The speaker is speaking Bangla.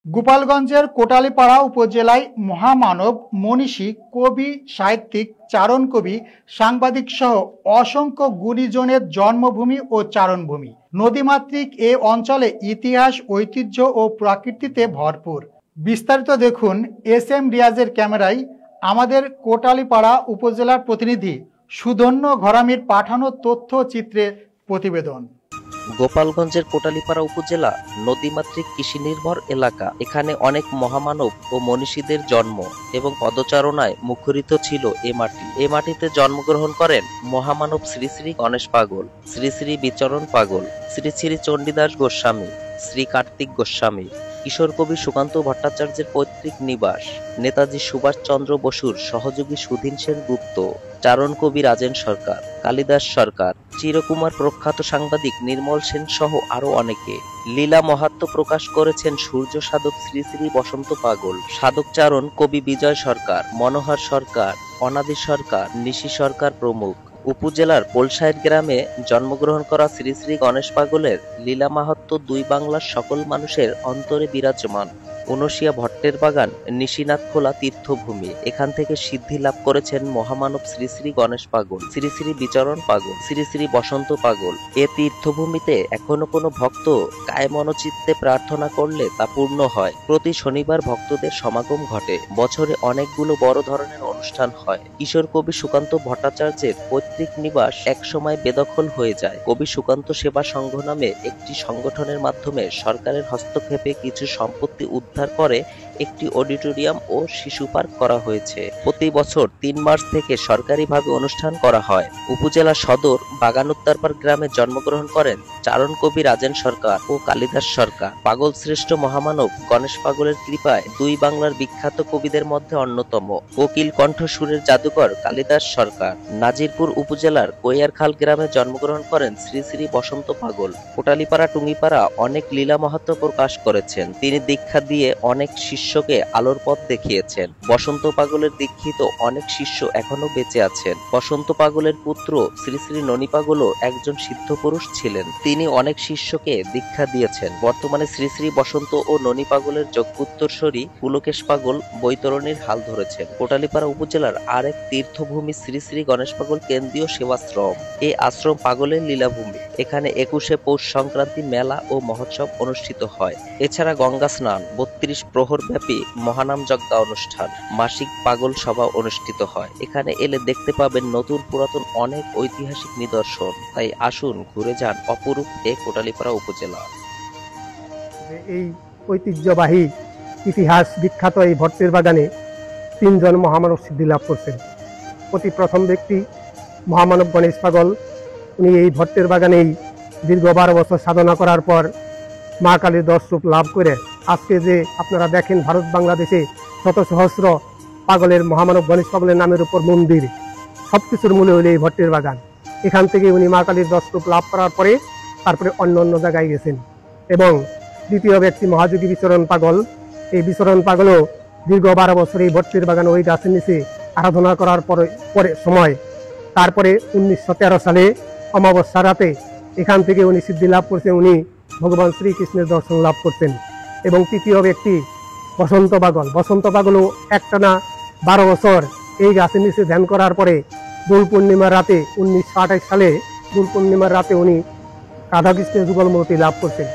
গোপালগঞ্জের কোটালীপাড়া উপজেলায় মহামানব, মনীষী, কবি, সাহিত্যিক, চারণ কবি, সাংবাদিক সহ অসংখ্য গুণীজনের জন্মভূমি ও চারণভূমি। নদীমাতৃক এ অঞ্চলে ইতিহাস, ঐতিহ্য ও প্রকৃতিতে ভরপুর। বিস্তারিত দেখুন এস.এম. রিয়াজের ক্যামেরায় আমাদের কোটালীপাড়া উপজেলার প্রতিনিধি সুধন্য ঘরামির পাঠানো তথ্যচিত্রে প্রতিবেদন। গোপালগঞ্জের কোটালীপাড়া উপজেলা নদীমাতৃক কৃষি নির্ভর এলাকা। এখানে অনেক মহামানব ও মনীষীদের জন্ম এবং পদচারণায় মুখরিত ছিল এ মাটি। এ মাটিতে জন্মগ্রহণ করেন মহামানব শ্রী শ্রী গণেশ পাগল, শ্রী শ্রী বিচরণ পাগল, শ্রী শ্রী চণ্ডীদাস গোস্বামী, শ্রী কার্তিক গোস্বামী। কিশোর কবি সুকান্ত ভট্টাচার্যের পৈতৃক নিবাস, নেতাজি সুভাষ চন্দ্র বসুর সহযোগী সুধীন সেন গুপ্ত, চারণ কবি রাজেন সরকার, কালিদাস সরকার, চিরকুমার প্রখ্যাত সাংবাদিক নির্মল সেন সহ আরো অনেকে। লীলা মাহাত্ম্য প্রকাশ করেছেন সূর্য সাধক শ্রী শ্রী বসন্ত পাগল, সাধক চারণ কবি বিজয় সরকার, মনোহর সরকার, অনাদি সরকার, নিশি সরকার প্রমুখ। উপজেলার পোলসাইড গ্রামে জন্মগ্রহণ করা শ্রী শ্রী গণেশ পাগলের লীলা মাহাত্ম্য দুই বাংলার সকল মানুষের অন্তরে বিরাজমান। উনশিয়া ভট্টের বাগান নিশিনাথ খোলা তীর্থভূমি। এখান থেকে সিদ্ধি লাভ করেছেন মহামানব শ্রী শ্রী গণেশ পাগল, শ্রী শ্রী বিচরণ পাগল, শ্রী শ্রী বসন্ত পাগল। এ তীর্থভূমিতে এখনো কোনো ভক্ত কায় মনোচিত্তে প্রার্থনা করলে তা পূর্ণ হয়। প্রতি শনিবার ভক্তদের সমাগম ঘটে। বছরে অনেকগুলো বড় ধরনের অনুষ্ঠান হয়। কিশোর কবি সুকান্ত ভট্টাচার্যের পৈতৃক নিবাস একসময় বেদখল হয়ে যায়। কবি সুকান্ত সেবা সংঘ নামে একটি সংগঠনের মাধ্যমে সরকারের হস্তক্ষেপে কিছু সম্পত্তি উদ্ধার করে একটি অডিটোরিয়াম ও শিশু পার্ক করা হয়েছে। প্রতি বছর ৩ মার্চ থেকে সরকারিভাবে অনুষ্ঠান করা হয়। উপজেলা সদর বাগানুত্তারপাড় গ্রামে জন্মগ্রহণ করেন চারণ কবি রাজেন সরকার ও কালিদাস সরকার। পাগল শ্রেষ্ঠ মহামানব গণেশ পাগলের কৃপায় দুই বাংলার বিখ্যাত কবিদের মধ্যে অন্যতম। কোকিল কণ্ঠ সুরের জাদুকর কালিদাস সরকার। নাজিরপুর উপজেলার কৈয়ারখাল গ্রামে জন্মগ্রহণ করেন শ্রী শ্রী বসন্ত পাগল। কোটালীপাড়া টুঙ্গিপাড়া অনেক লীলা মাহাত্ম্য প্রকাশ করেছেন। তিনি দীক্ষা দিয়ে অনেক শিষ্যকে আলোর পথ দেখিয়েছেন। বসন্ত পাগলের দীক্ষিত অনেক শিষ্য এখনো বেঁচে আছেন। বসন্ত পাগলের পুত্র শ্রী শ্রী ননী পাগলও একজন সিদ্ধ পুরুষ ছিলেন। তিনি অনেক শিষ্যকে দীক্ষা দিয়েছেন। বর্তমানে শ্রী শ্রী বসন্ত ও ননী পাগলের যোগ্যোত্তরসূরি পুলকেশ পাগল বৈতরণীর হাল ধরেছেন। কোটালীপাড়া উপজেলার আরেক তীর্থভূমি শ্রী শ্রী গণেশ পাগল কেন্দ্রীয় সেবাশ্রম। এই আশ্রম পাগলের লীলাভূমি। এখানে ২১শে পৌষ সংক্রান্তি মেলা ও মহোৎসব অনুষ্ঠিত হয়। এছাড়া গঙ্গা স্নান, ৩২ প্রহর ব্যাপী মহানাম যজ্ঞ অনুষ্ঠান, মাসিক পাগল সভা অনুষ্ঠিত হয়। এখানে এলে দেখতে পাবেন নতুন পুরাতন অনেক ঐতিহাসিক নিদর্শন। তাই আসুন ঘুরে যান অপরূপ এ কোটালীপাড়া উপজেলা। এই ঐতিহ্যবাহী ইতিহাস বিখ্যাত এই ভট্টের বাগানে ৩ জন মহামানব সিদ্ধি লাভ করছেন। অতি প্রথম ব্যক্তি মহামানব গণেশ পাগল। উনি এই ভট্টের বাগানেই দীর্ঘ ১২ বছর সাধনা করার পর মা কালীর ১০ রূপ লাভ করে আজকে যে আপনারা দেখেন ভারত বাংলাদেশে শত সহস্র পাগলের মহামানব গণেশ পাগলের নামের উপর মন্দির, সবকিছুর মূলে হইলে এই ভট্টের বাগান। এখান থেকে উনি মা কালীর ১০ রূপ লাভ করার পরে তারপরে অন্য অন্য জায়গায় গেছেন। এবং দ্বিতীয় ব্যক্তি মহাযোগী বিচরণ পাগল। এই বিচরণ পাগলও দীর্ঘ ১২ বছর এই ভট্টের বাগানে ওই গাছের নিচে আরাধনা করার পরে সময় তারপরে ১৯১৩ সালে অমাবস্যা রাতে এখান থেকে উনি সিদ্ধি লাভ করছেন। উনি ভগবান শ্রীকৃষ্ণের দর্শন লাভ করতেন। এবং তৃতীয় ব্যক্তি বসন্ত পাগল। বসন্ত পাগলও একটানা ১২ বছর এই গাছের নিচে ধ্যান করার পরে দোল পূর্ণিমার রাতে ১৯২৮ সালে দোল পূর্ণিমার রাতে উনি রাধাকৃষ্ণের যুগলমূর্তি লাভ করছেন।